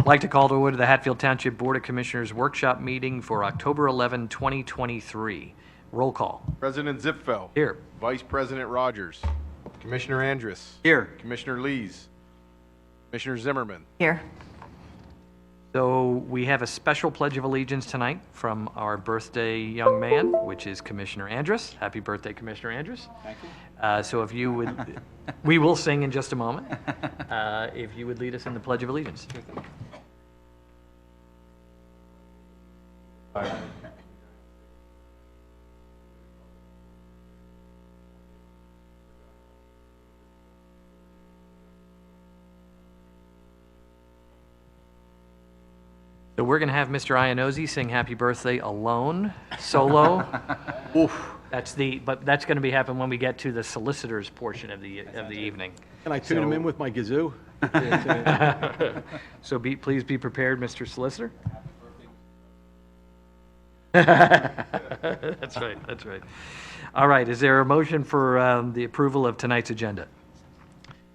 I'd like to call to order the Hatfield Township Board of Commissioners Workshop Meeting for October 11, 2023. Roll call. President Zipfel. Here. Vice President Rogers. Commissioner Andrus. Here. Commissioner Lees. Commissioner Zimmerman. Here. So we have a special Pledge of Allegiance tonight from our birthday young man, which is Commissioner Andrus. Happy birthday, Commissioner Andrus. Thank you. So if you would, we will sing in just a moment. If you would lead us in the Pledge of Allegiance. So we're going to have Mr. Iannozzi sing Happy Birthday alone, solo. Oof. But that's going to be happen when we get to the solicitors portion of the evening. Can I tune him in with my kazoo? So please be prepared, Mr. Solicitor. That's right, that's right. All right, is there a motion for the approval of tonight's agenda?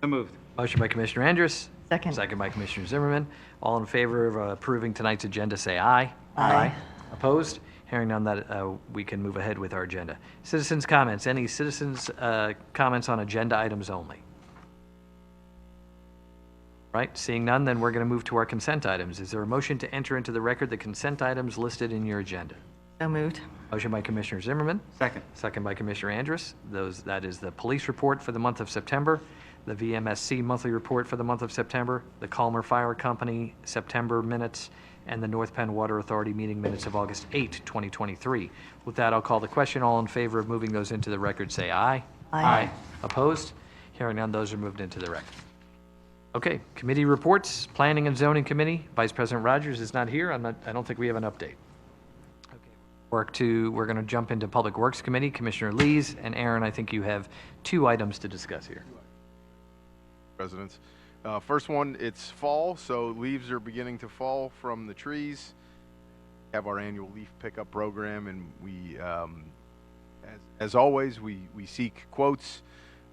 So moved. Motion by Commissioner Andrus. Second. Second by Commissioner Zimmerman. All in favor of approving tonight's agenda, say aye. Aye. Opposed? Hearing none, that we can move ahead with our agenda. Citizens' comments. Any citizens' comments on agenda items only? Right, seeing none, then we're going to move to our consent items. Is there a motion to enter into the record the consent items listed in your agenda? So moved. Motion by Commissioner Zimmerman. Second. Second by Commissioner Andrus. That is the police report for the month of September, the VMSC monthly report for the month of September, the Calmer Fire Company September minutes, and the North Penn Water Authority meeting minutes of August 8, 2023. With that, I'll call the question. All in favor of moving those into the record, say aye. Aye. Opposed? Hearing none, those are moved into the record. Okay, committee reports. Planning and Zoning Committee. Vice President Rogers is not here. I don't think we have an update. We're going to jump into Public Works Committee. Commissioner Lees and Aaron, I think you have 2 items to discuss here. Presidents. First one, it's fall, so leaves are beginning to fall from the trees. We have our annual leaf pickup program, and we, as always, we seek quotes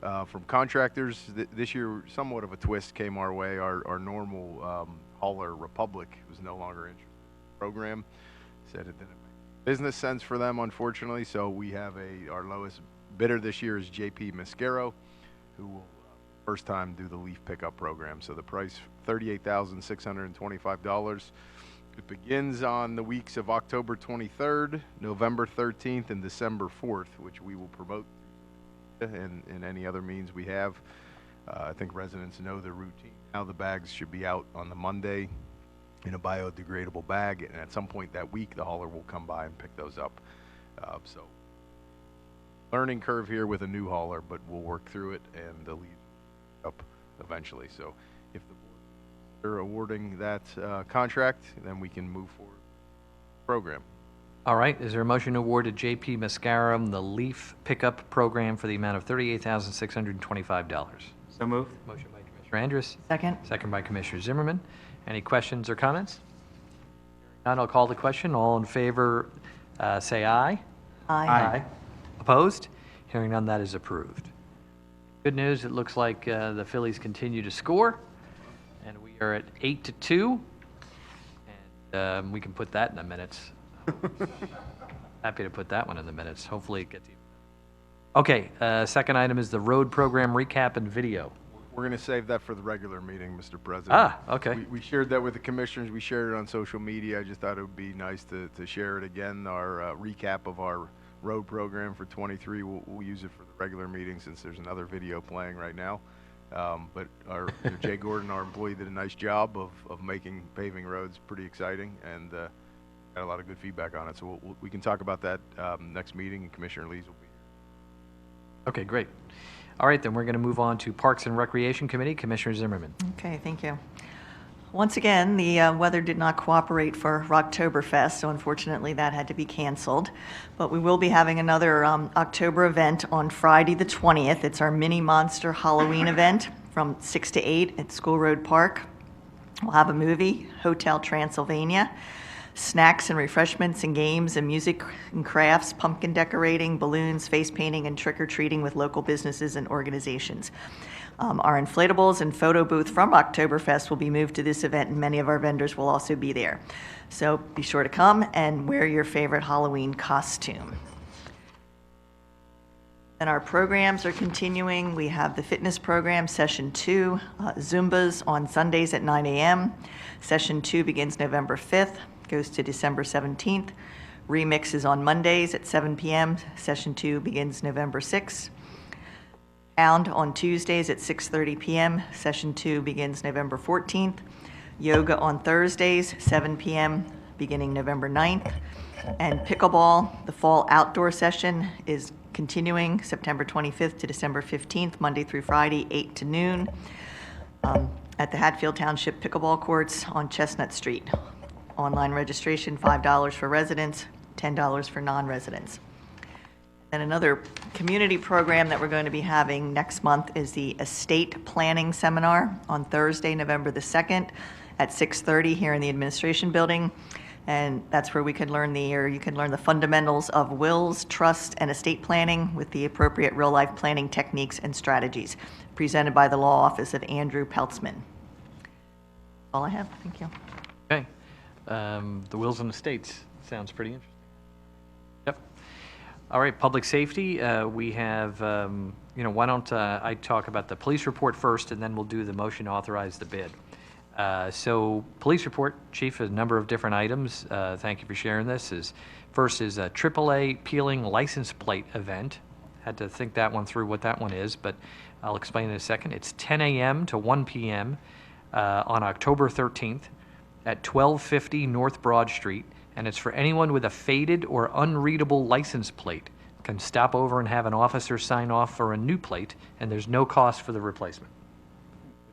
from contractors. This year, somewhat of a twist came our way. Our normal hauler, Republic, was no longer interested in the program. Said it didn't make business sense for them, unfortunately. So we have our lowest bidder this year is JP Mascaro, who will first time do the leaf pickup program. So the price, $38,625. It begins on the weeks of October 23rd, November 13th, and December 4th, which we will promote in any other means we have. I think residents know the routine. Now the bags should be out on the Monday in a biodegradable bag, and at some point that week, the hauler will come by and pick those up. So learning curve here with a new hauler, but we'll work through it, and the lead up eventually. So if the board are awarding that contract, then we can move forward with the program. All right, is there a motion to award to JP Mascarum the leaf pickup program for the amount of $38,625? So moved. Motion by Commissioner Andrus. Second. Second by Commissioner Zimmerman. Any questions or comments? None, I'll call the question. All in favor, say aye. Aye. Opposed? Hearing none, that is approved. Good news, it looks like the Phillies continue to score, and we are at 8-2, and we can put that in the minutes. Happy to put that one in the minutes. Hopefully it gets even. Okay, second item is the road program recap and video. We're going to save that for the regular meeting, Mr. President. Okay. We shared that with the commissioners. We shared it on social media. I just thought it would be nice to share it again. Our recap of our road program for 23. We'll use it for the regular meeting since there's another video playing right now. But Jay Gordon, our employee, did a nice job of making paving roads pretty exciting, and got a lot of good feedback on it. So we can talk about that next meeting, and Commissioner Lees will be here. Okay, great. All right, then we're going to move on to Parks and Recreation Committee. Commissioner Zimmerman. Okay, thank you. Once again, the weather did not cooperate for Rocktoberfest, so unfortunately that had to be canceled. But we will be having another October event on Friday the 20th. It's our Mini Monster Halloween event from 6 to 8 at School Road Park. We'll have a movie, Hotel Transylvania, snacks and refreshments and games and music and crafts, pumpkin decorating, balloons, face painting, and trick-or-treating with local businesses and organizations. Our inflatables and photo booth from Oktoberfest will be moved to this event, and many of our vendors will also be there. So be sure to come and wear your favorite Halloween costume. And our programs are continuing. We have the fitness program, Session 2, Zumbas on Sundays at 9 a.m. Session 2 begins November 5th, goes to December 17th. Remix is on Mondays at 7 p.m. Session 2 begins November 6th. Pound on Tuesdays at 6:30 p.m. Session 2 begins November 14th. Yoga on Thursdays, 7 p.m., beginning November 9th. And pickleball, the fall outdoor session, is continuing September 25th to December 15th, Monday through Friday, 8 to noon, at the Hatfield Township pickleball courts on Chestnut Street. Online registration, $5 for residents, $10 for non-residents. And another community program that we're going to be having next month is the Estate Planning Seminar on Thursday, November the 2nd at 6:30 here in the Administration Building. And that's where you can learn the fundamentals of wills, trust, and estate planning with the appropriate real-life planning techniques and strategies, presented by the Law Office of Andrew Peltzman. All I have. Thank you. Okay. The wills and estates sounds pretty interesting. Yep. All right, public safety. We have, why don't I talk about the police report first, and then we'll do the motion to authorize the bid. So police report, Chief, a number of different items. Thank you for sharing this. First is a AAA peeling license plate event. Had to think that one through what that one is, but I'll explain in a second. It's 10 a.m. to 1 p.m. On October 13th at 1250 North Broad Street, and it's for anyone with a faded or unreadable license plate. Can stop over and have an officer sign off for a new plate, and there's no cost for the replacement.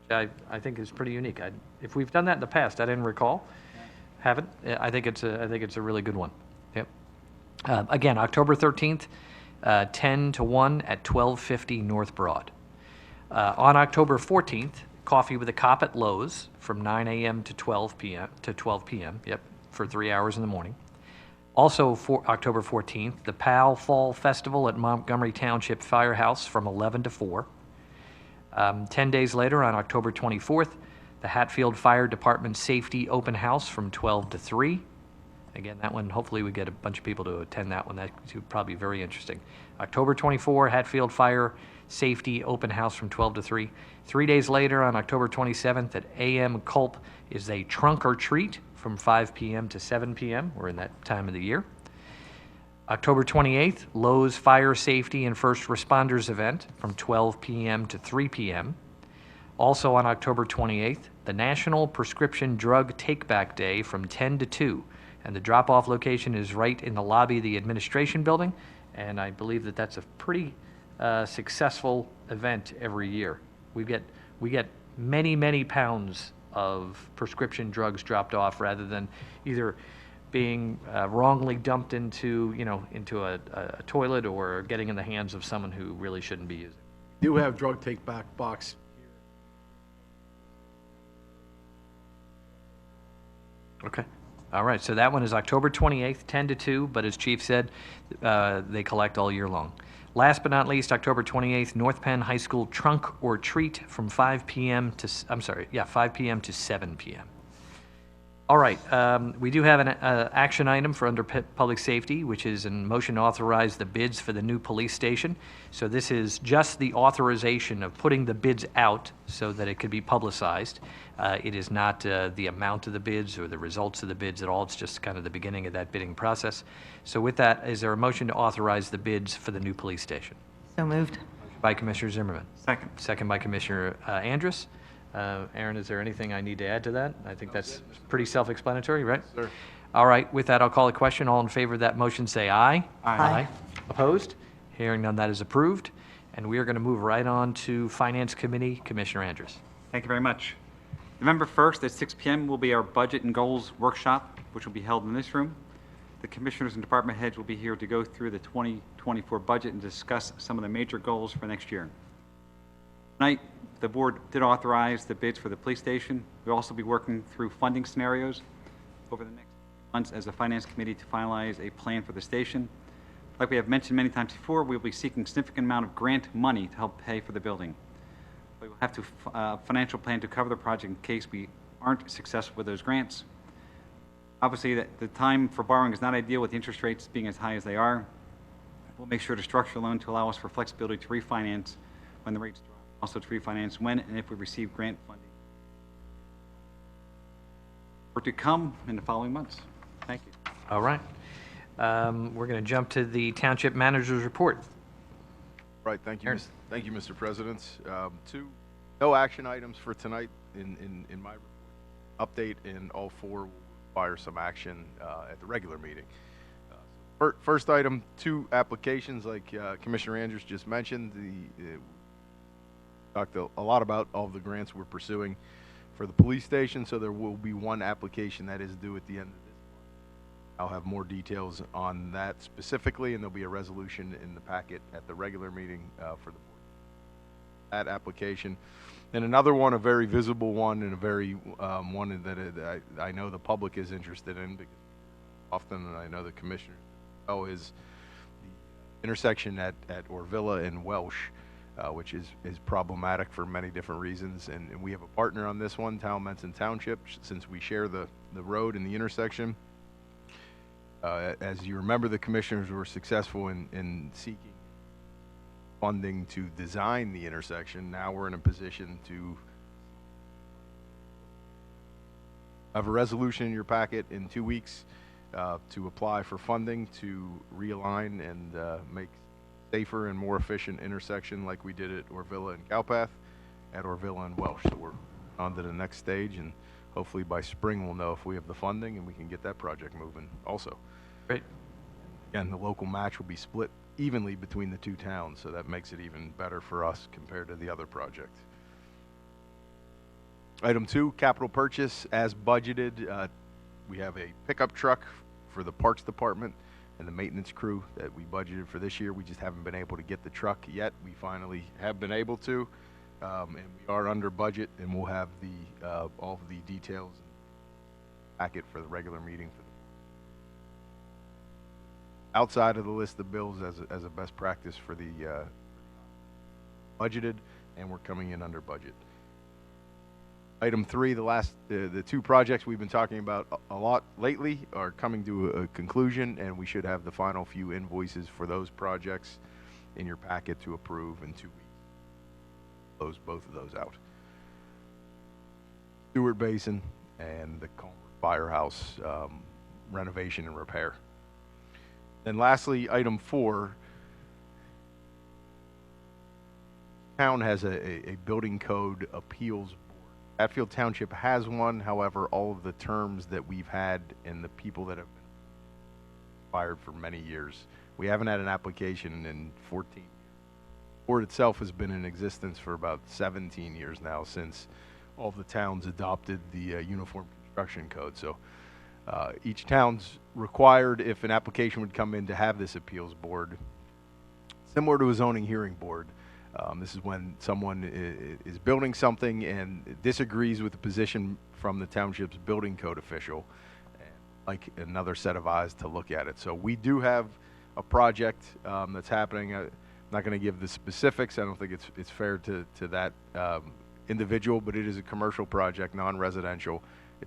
Which I think is pretty unique. If we've done that in the past, I didn't recall. Haven't. I think it's a really good one. Yep. Again, October 13th, 10 to 1 at 1250 North Broad. On October 14th, coffee with a cop at Lowe's from 9 a.m. to 12 p.m. Yep, for 3 hours in the morning. Also, for October 14th, the PAL Fall Festival at Montgomery Township Firehouse from 11 to 4. 10 days later, on October 24th, the Hatfield Fire Department Safety Open House from 12 to 3. Again, that one, hopefully we get a bunch of people to attend that one. That would probably be very interesting. October 24, Hatfield Fire Safety Open House from 12 to 3. 3 days later, on October 27th, at AM Culp is a trunk or treat from 5 p.m. to 7 p.m. We're in that time of the year. October 28th, Lowe's Fire Safety and First Responders event from 12 p.m. to 3 p.m. Also on October 28th, the National Prescription Drug Take-Back Day from 10 to 2. And the drop-off location is right in the lobby of the Administration Building. And I believe that that's a pretty successful event every year. We get many, many pounds of prescription drugs dropped off rather than either being wrongly dumped into a toilet or getting in the hands of someone who really shouldn't be using it. We do have drug take-back box. Okay. All right, so that one is October 28th, 10 to 2, but as Chief said, they collect all year long. Last but not least, October 28th, North Penn High School Trunk or Treat from 5 p.m. to 5 p.m. to 7 p.m. All right, we do have an action item for under public safety, which is a motion to authorize the bids for the new police station. So this is just the authorization of putting the bids out so that it could be publicized. It is not the amount of the bids or the results of the bids at all. It's just kind of the beginning of that bidding process. So with that, is there a motion to authorize the bids for the new police station? So moved. By Commissioner Zimmerman. Second. Second by Commissioner Andrus. Aaron, is there anything I need to add to that? I think that's pretty self-explanatory, right? Sir. All right, with that, I'll call a question. All in favor of that motion, say aye. Aye. Opposed? Hearing none, that is approved. And we are going to move right on to Finance Committee. Commissioner Andrus. Thank you very much. November 1st at 6 p.m. will be our Budget and Goals Workshop, which will be held in this room. The commissioners and department heads will be here to go through the 2024 budget and discuss some of the major goals for next year. Tonight, the board did authorize the bids for the police station. We'll also be working through funding scenarios over the next months as a finance committee to finalize a plan for the station. Like we have mentioned many times before, we'll be seeking a significant amount of grant money to help pay for the building. but we'll have to financial plan to cover the project in case we aren't successful with those grants. Obviously, the time for borrowing is not ideal with the interest rates being as high as they are. We'll make sure to structure a loan to allow us for flexibility to refinance when the rates drop, also to refinance when and if we receive grant funding. More to come in the following months. Thank you. All right. We're going to jump to the Township Manager's Report. Right, thank you, Aaron. thank you, Mr. President. No action items for tonight in my update, and all four will require some action at the regular meeting. First item, 2 applications, like Commissioner Andrews just mentioned. Talked a lot about all the grants we're pursuing for the police station, so there will be 1 application that is due at the end of this month. I'll have more details on that specifically, and there'll be a resolution in the packet at the regular meeting for the board. That application. And another one, a very visible one, and a very one that I know the public is interested in, because often, and I know the commissioners is the intersection at Orvilla and Welsh, which is problematic for many different reasons. And we have a partner on this one, Hatfield Township, since we share the road and the intersection. As you remember, the commissioners were successful in seeking funding to design the intersection. Now we're in a position to have a resolution in your packet in 2 weeks to apply for funding to realign and make safer and more efficient intersection like we did at Orvilla and Cowpath, at Orvilla and Welsh. So we're on to the next stage, and hopefully by spring we'll know if we have the funding and we can get that project moving also. Great. Again, the local match will be split evenly between the 2 towns, so that makes it even better for us compared to the other project. Item 2, capital purchase as budgeted. We have a pickup truck for the parks department and the maintenance crew that we budgeted for this year. We just haven't been able to get the truck yet. We finally have been able to, and we are under budget, and we'll have the all of the details packet for the regular meeting. Outside of the list of bills as a best practice for the budgeted, and we're coming in under budget. Item 3, the 2 projects we've been talking about a lot lately are coming to a conclusion, and we should have the final few invoices for those projects in your packet to approve in 2 weeks. Close both of those out. Stewart Basin and the Culver Firehouse renovation and repair. And lastly, item 4, town has a building code appeals board. Hatfield Township has one. However, all of the terms that we've had and the people that have been fired for many years, we haven't had an application in 14 years. The board itself has been in existence for about 17 years now, since all of the towns adopted the Uniform Construction Code. So each town's required, if an application would come in, to have this appeals board, similar to a zoning hearing board. This is when someone is building something and disagrees with the position from the township's building code official, and like another set of eyes to look at it. So we do have a project that's happening. I'm not going to give the specifics. I don't think it's fair to that individual, but it is a commercial project, non-residential.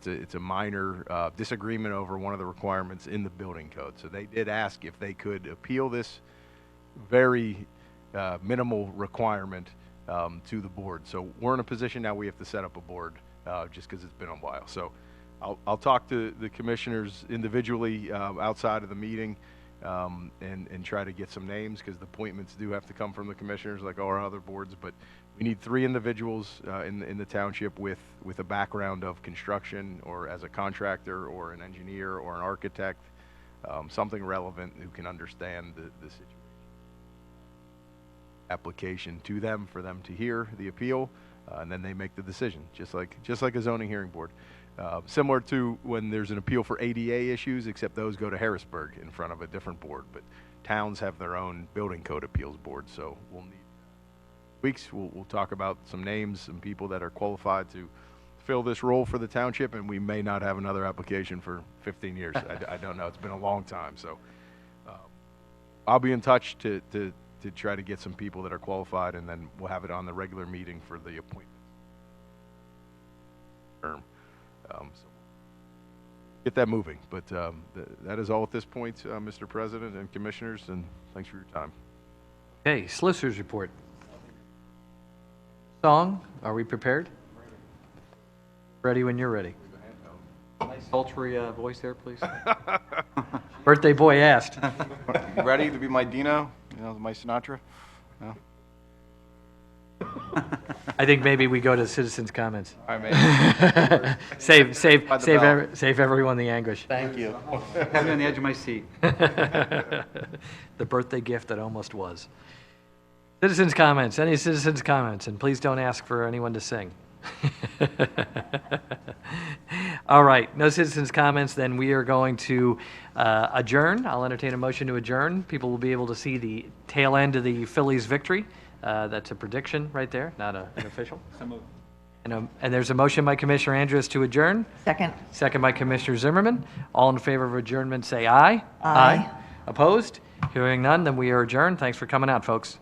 It's a minor disagreement over one of the requirements in the building code. So they did ask if they could appeal this very minimal requirement to the board. So we're in a position now we have to set up a board just because it's been a while. So I'll talk to the commissioners individually outside of the meeting and try to get some names, because the appointments do have to come from the commissioners like all our other boards. But we need 3 individuals in the township with a background of construction, or as a contractor, or an engineer, or an architect, something relevant, who can understand the situation. Application to them for them to hear the appeal, and then they make the decision, just like a zoning hearing board. Similar to when there's an appeal for ADA issues, except those go to Harrisburg in front of a different board. But towns have their own building code appeals board, so we'll need weeks. We'll talk about some names, some people that are qualified to fill this role for the township, and we may not have another application for 15 years. I don't know. It's been a long time, so I'll be in touch to to try to get some people that are qualified, and then we'll have it on the regular meeting for the appointment term. So get that moving. But that is all at this point, Mr. President and Commissioners, and thanks for your time. Okay, Solicitor's Report. Song, are we prepared? Ready when you're ready. Nice sultry voice there, please. Birthday boy asked. You ready to be my Dino? You know, my Sinatra? No? I think maybe we go to citizens' comments. All right, man. Save By the bell. everyone the anguish. Thank you. Have me on the edge of my seat. The birthday gift that almost was. Citizens' comments, any citizens' comments, and please don't ask for anyone to sing. All right, no citizens' comments, then we are going to adjourn. I'll entertain a motion to adjourn. People will be able to see the tail end of the Phillies' victory. That's a prediction right there, not an official. And there's a motion by Commissioner Andrus to adjourn. Second. Second by Commissioner Zimmerman. All in favor of adjournment, say aye. Aye. Opposed? Hearing none, then we are adjourned. Thanks for coming out, folks.